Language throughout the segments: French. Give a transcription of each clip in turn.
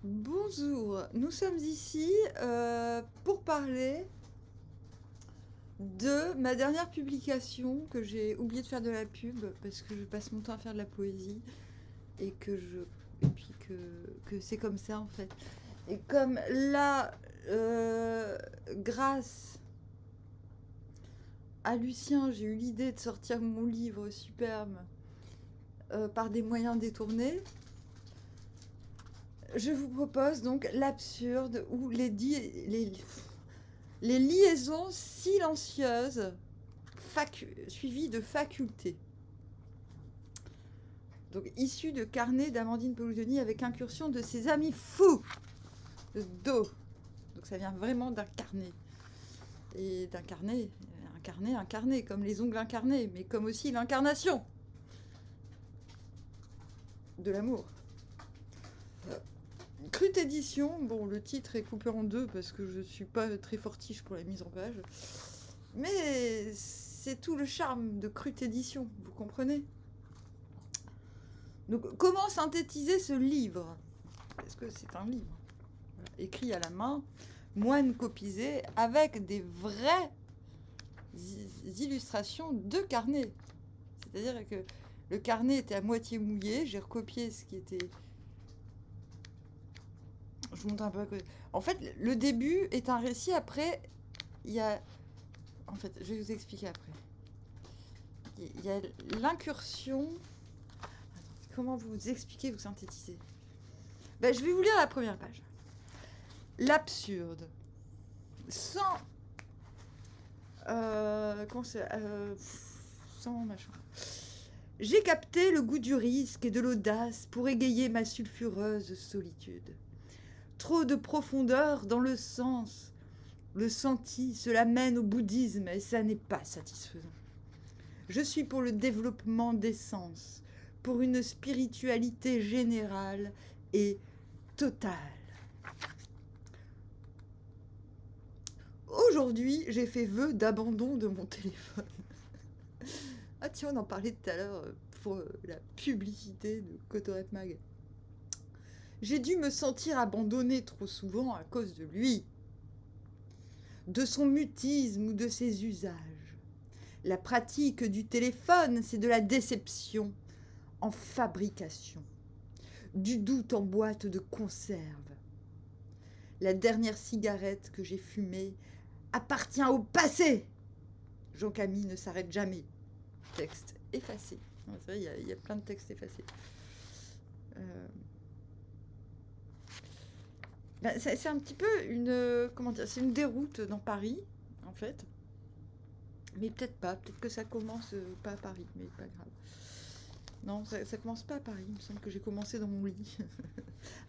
Bonjour, nous sommes ici pour parler de ma dernière publication que j'ai oublié de faire de la pub parce que je passe mon temps à faire de la poésie et que c'est comme ça en fait. Et comme là, grâce à Lucien, j'ai eu l'idée de sortir mon livre superbe par des moyens détournés. Je vous propose donc l'absurde ou les liaisons silencieuses suivies de facultés. Donc issues de carnets d'Amandine Pelouzoni avec incursion de ses amis fous de dos. Donc ça vient vraiment d'un carnet. Et d'un carnet, incarné, comme les ongles incarnés, mais comme aussi l'incarnation de l'amour. Crute édition, bon le titre est coupé en deux parce que je suis pas très fortiche pour la mise en page. Mais c'est tout le charme de Crute édition, vous comprenez? Donc comment synthétiser ce livre? Parce que c'est un livre, voilà, écrit à la main, moine copisé, avec des vraies illustrations de carnet. C'est-à-dire que le carnet était à moitié mouillé, j'ai recopié ce qui était... Je vous montre un peu à côté. En fait, le début est un récit, après, il y a... En fait, je vais vous expliquer après. Il y a l'incursion... Comment vous expliquer, vous synthétiser? Ben, je vais vous lire la première page. L'absurde. Sans... sans machin. J'ai capté le goût du risque et de l'audace pour égayer ma sulfureuse solitude. Trop de profondeur dans le sens. Le senti, cela mène au bouddhisme et ça n'est pas satisfaisant. Je suis pour le développement des sens, pour une spiritualité générale et totale. Aujourd'hui, j'ai fait vœu d'abandon de mon téléphone. Ah tiens, on en parlait tout à l'heure pour la publicité de Cotorette Mag. J'ai dû me sentir abandonnée trop souvent à cause de lui, de son mutisme ou de ses usages. La pratique du téléphone, c'est de la déception en fabrication, du doute en boîte de conserve. La dernière cigarette que j'ai fumée appartient au passé. Jean-Camille ne s'arrête jamais. Texte effacé. C'est vrai, il y a plein de textes effacés. Ben, c'est un petit peu une... comment dire? C'est une déroute dans Paris, en fait. Mais peut-être pas. Peut-être que ça commence pas à Paris, mais pas grave. Non, ça commence pas à Paris. Il me semble que j'ai commencé dans mon lit,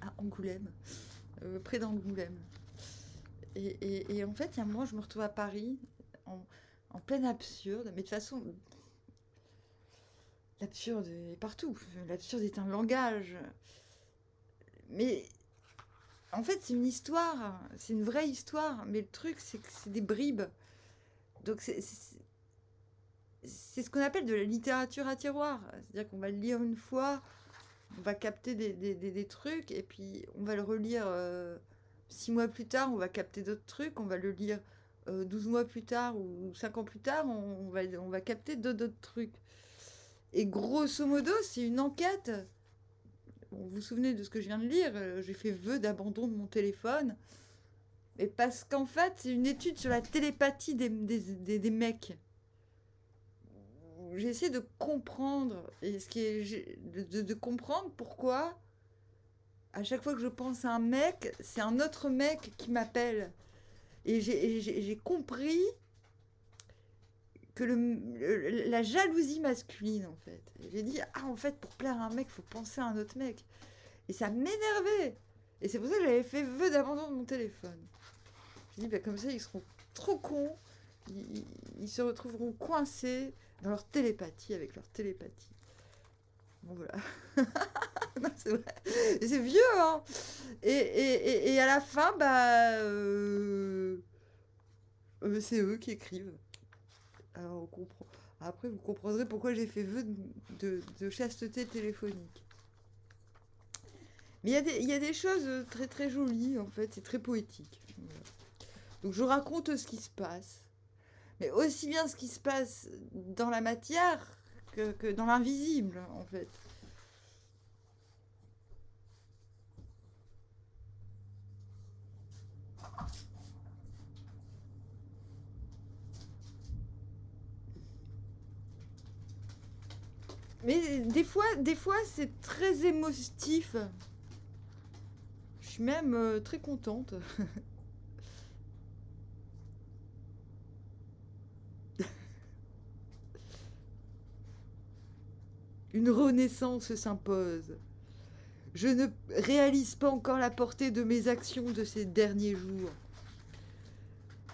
à Angoulême, près d'Angoulême. Et en fait, il y a un moment, je me retrouve à Paris, en pleine absurde. Mais de toute façon, l'absurde est partout. L'absurde est un langage. Mais en fait, c'est une histoire. C'est une vraie histoire. Mais le truc, c'est que c'est des bribes. Donc, c'est ce qu'on appelle de la littérature à tiroir. C'est-à-dire qu'on va le lire une fois, on va capter des trucs, et puis on va le relire 6 mois plus tard, on va capter d'autres trucs, on va le lire 12 mois plus tard ou 5 ans plus tard, on va capter d'autres trucs. Et grosso modo, c'est une enquête. Vous vous souvenez de ce que je viens de lire? J'ai fait vœu d'abandon de mon téléphone. Et parce qu'en fait, c'est une étude sur la télépathie des mecs. J'ai essayé de comprendre, et ce qui est de comprendre pourquoi à chaque fois que je pense à un mec, c'est un autre mec qui m'appelle. Et j'ai compris que la jalousie masculine, en fait. J'ai dit, ah, en fait, pour plaire à un mec, il faut penser à un autre mec. Et ça m'énervait. Et c'est pour ça que j'avais fait vœu d'abandon de mon téléphone. J'ai dit, bah, comme ça, ils seront trop cons. Ils se retrouveront coincés dans leur télépathie, avec leur télépathie. Bon, voilà. Non, c'est vrai. Et c'est vieux, hein. Et à la fin, bah... c'est eux qui écrivent. Alors, on comprend. Après, vous comprendrez pourquoi j'ai fait vœu de chasteté téléphonique. Mais il y a des choses très très jolies, en fait. C'est très poétique. Voilà. Donc je raconte ce qui se passe. Mais aussi bien ce qui se passe dans la matière que dans l'invisible, en fait. Mais des fois c'est très émotif. Je suis même très contente. Une renaissance s'impose. Je ne réalise pas encore la portée de mes actions de ces derniers jours.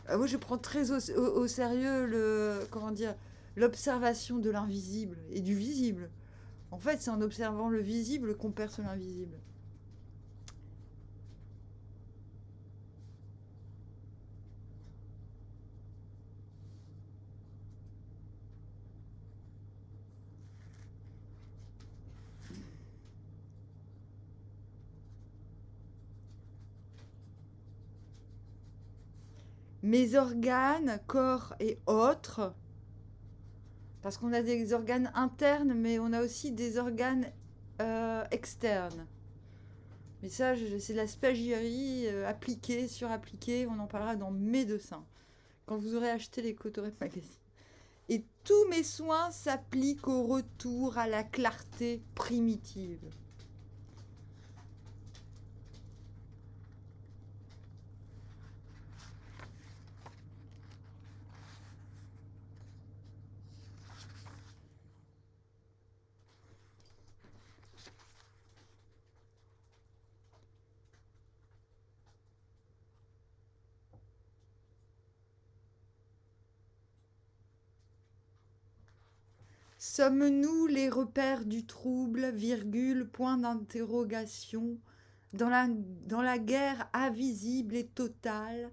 Moi, je prends très au sérieux comment dire, l'observation de l'invisible et du visible. En fait, c'est en observant le visible qu'on perce l'invisible. Mes organes, corps et autres, parce qu'on a des organes internes, mais on a aussi des organes externes. Mais ça, c'est de la spagyrie appliquée, surappliquée. On en parlera dans Médecins, quand vous aurez acheté les Cotorep Magazine. Et tous mes soins s'appliquent au retour à la clarté primitive. Sommes-nous les repères du trouble, virgule, point d'interrogation, dans la guerre invisible et totale,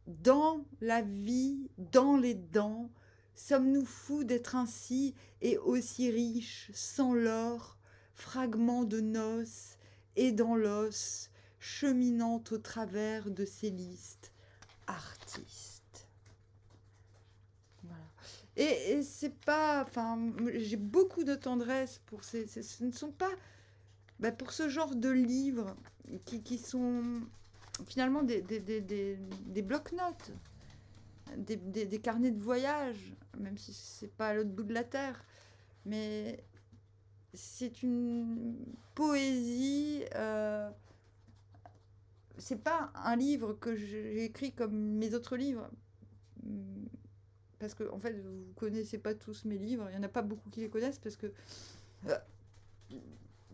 dans la vie, dans les dents, sommes-nous fous d'être ainsi et aussi riches, sans l'or, fragments de noces, et dans l'os, cheminant au travers de ces listes, artistes. Voilà. Et c'est pas... Enfin, j'ai beaucoup de tendresse pour ce ne sont pas... pour ce genre de livres qui sont finalement des blocs-notes, des carnets de voyage, même si c'est pas à l'autre bout de la terre. Mais c'est une poésie... c'est pas un livre que j'ai écrit comme mes autres livres. Parce que, en fait, vous connaissez pas tous mes livres. Il y en a pas beaucoup qui les connaissent parce que je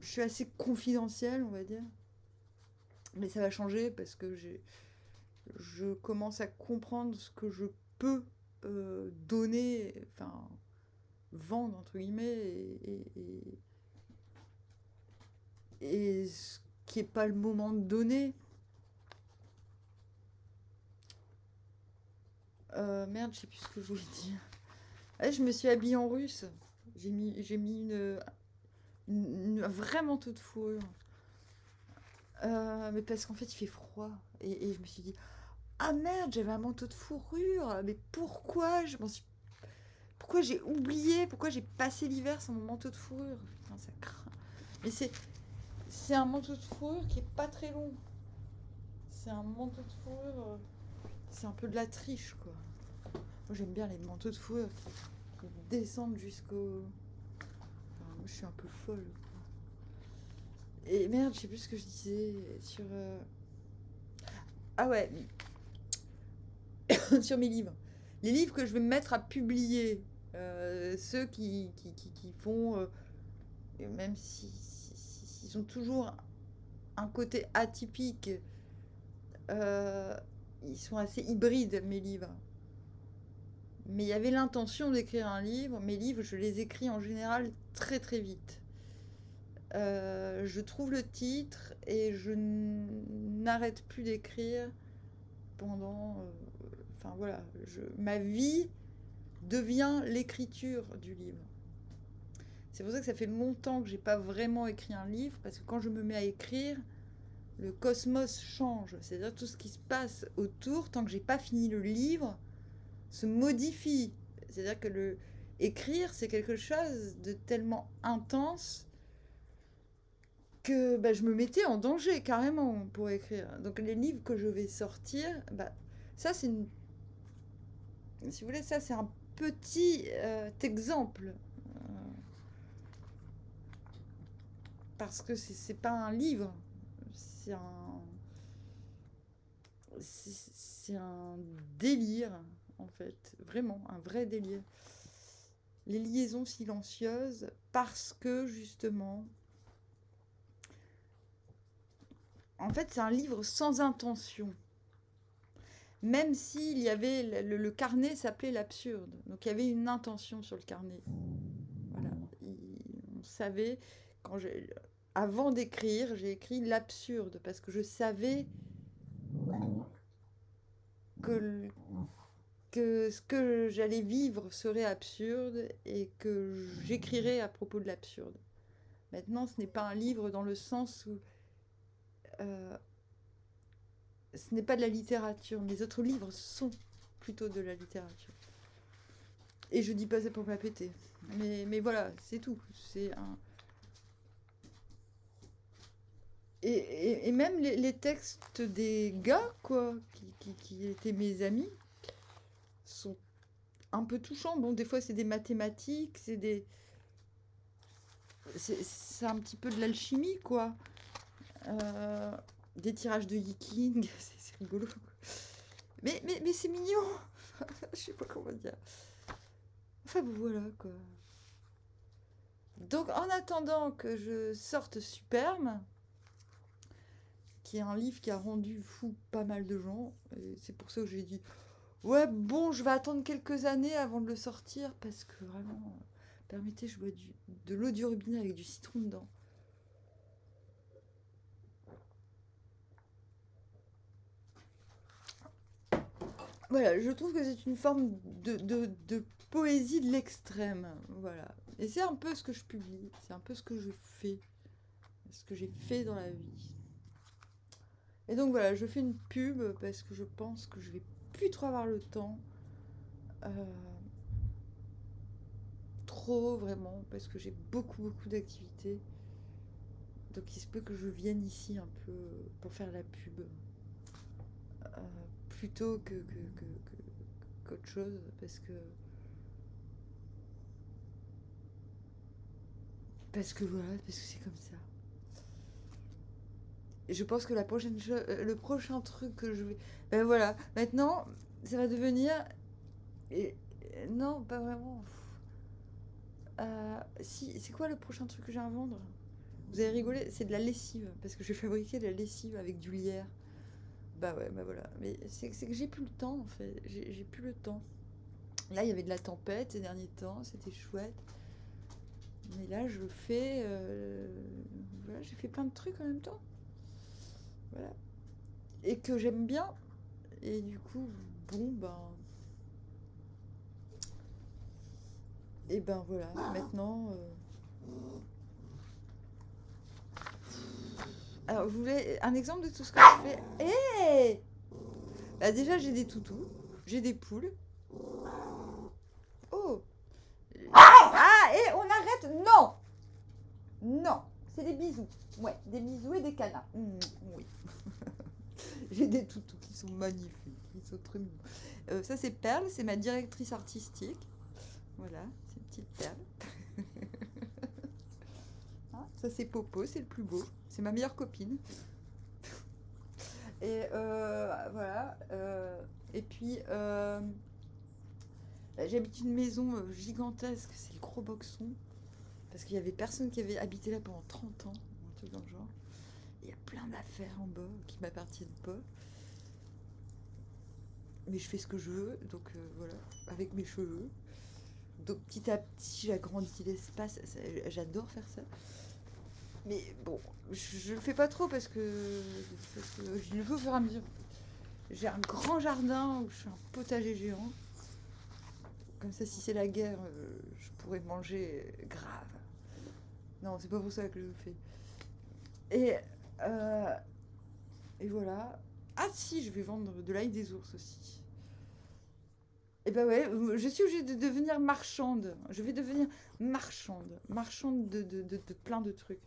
suis assez confidentielle, on va dire. Mais ça va changer parce que je commence à comprendre ce que je peux donner, enfin, vendre, entre guillemets, et ce qui n'est pas le moment de donner. Merde, je sais plus ce que je voulais dire. Ah, je me suis habillée en russe. J'ai mis un vrai manteau de fourrure. Mais parce qu'en fait, il fait froid. Et je me suis dit, ah merde, j'avais un manteau de fourrure. Mais pourquoi pourquoi j'ai oublié? Pourquoi j'ai passé l'hiver sans mon manteau de fourrure? Putain, ça craint. Mais c'est un manteau de fourrure qui est pas très long. C'est un manteau de fourrure... c'est un peu de la triche, quoi. Moi, j'aime bien les manteaux de fourrure qui descendent jusqu'au... Enfin, moi, je suis un peu folle, quoi. Et merde, je sais plus ce que je disais sur... Ah ouais, sur mes livres. Les livres que je vais me mettre à publier, ceux qui font... même s'ils ont toujours un côté atypique, ils sont assez hybrides, mes livres. Mais il y avait l'intention d'écrire un livre. Mes livres, je les écris en général très très vite. Je trouve le titre et je n'arrête plus d'écrire pendant... enfin voilà, ma vie devient l'écriture du livre. C'est pour ça que ça fait longtemps que j'ai pas vraiment écrit un livre, parce que quand je me mets à écrire, le cosmos change. C'est-à-dire tout ce qui se passe autour, tant que j'ai pas fini le livre, se modifie. C'est-à-dire que écrire, c'est quelque chose de tellement intense que je me mettais en danger carrément pour écrire. Donc les livres que je vais sortir, ça c'est une... Si vous voulez, ça c'est un petit exemple. Parce que c'est pas un livre, c'est un délire, en fait. Vraiment, un vrai délire. Les liaisons silencieuses, parce que, justement... En fait, c'est un livre sans intention. Même s'il y avait... Le carnet s'appelait l'absurde. Donc, il y avait une intention sur le carnet. Voilà. On savait... Avant d'écrire, j'ai écrit l'absurde, parce que je savais que ce que j'allais vivre serait absurde et que j'écrirais à propos de l'absurde. Maintenant, ce n'est pas un livre dans le sens où ce n'est pas de la littérature. Mes autres livres sont plutôt de la littérature. Et je dis pas ça pour me la péter. Mais voilà, c'est tout. C'est un... Et même les textes des gars, quoi, qui étaient mes amis, sont un peu touchants. Bon, des fois, c'est des mathématiques, c'est un petit peu de l'alchimie, quoi. Des tirages de Yiking, c'est rigolo. Mais c'est mignon. Je sais pas comment dire. Enfin, bon, voilà, quoi. Donc, en attendant que je sorte Superbe, qui est un livre qui a rendu fou pas mal de gens, et c'est pour ça que j'ai dit ouais, bon, je vais attendre quelques années avant de le sortir, parce que vraiment, permettez, je bois de l'eau du robinet avec du citron dedans. Voilà, je trouve que c'est une forme de poésie de l'extrême, voilà. Et c'est un peu ce que je publie, c'est un peu ce que je fais, ce que j'ai fait dans la vie. Et donc voilà, je fais une pub parce que je pense que je vais plus trop avoir le temps. Trop, vraiment, parce que j'ai beaucoup d'activités. Donc il se peut que je vienne ici un peu pour faire la pub. Plutôt qu'autre chose, parce que voilà, parce que c'est comme ça. Et je pense que le prochain truc que je vais... Ben voilà, maintenant, ça va devenir... non, pas vraiment. Si, c'est quoi le prochain truc que j'ai à vendre? Vous avez rigolé, c'est de la lessive, parce que je vais fabriquer de la lessive avec du lierre. Bah ouais, bah voilà. Mais c'est que j'ai plus le temps, en fait. J'ai plus le temps. Là, il y avait de la tempête ces derniers temps, c'était chouette. Mais là, je fais... voilà, j'ai fait plein de trucs en même temps. Voilà. Et que j'aime bien. Et du coup, bon, ben... Et ben voilà, maintenant... Alors, vous voulez un exemple de tout ce que je fais? Hé bah déjà, j'ai des toutous, j'ai des poules. Oh ah, et on arrête? Non. Non, c'est des bisous. Ouais, des bisous et des câlins. Oui. J'ai des toutous qui sont magnifiques, ils sont très mignons. Ça, c'est Perle, c'est ma directrice artistique. Voilà, c'est une petite perle. Hein, ça, c'est Popo, c'est le plus beau. C'est ma meilleure copine. Et voilà. Et puis, j'habite une maison gigantesque, c'est le gros boxon. Parce qu'il y avait personne qui avait habité là pendant 30 ans, un truc dans le genre. Il y a plein d'affaires en bas qui m'appartiennent pas. Mais je fais ce que je veux, donc voilà, avec mes cheveux. Donc petit à petit, j'agrandis l'espace. J'adore faire ça. Mais bon, je le fais pas trop parce que je le fais au fur et à mesure. J'ai un grand jardin où je fais un potager géant. Comme ça, si c'est la guerre, je pourrais manger grave. Non, c'est pas pour ça que je le fais. Et, euh, et voilà. Ah si, je vais vendre de l'ail des ours aussi. Et ben ouais, je suis obligée de devenir marchande. Je vais devenir marchande. Marchande de plein de trucs.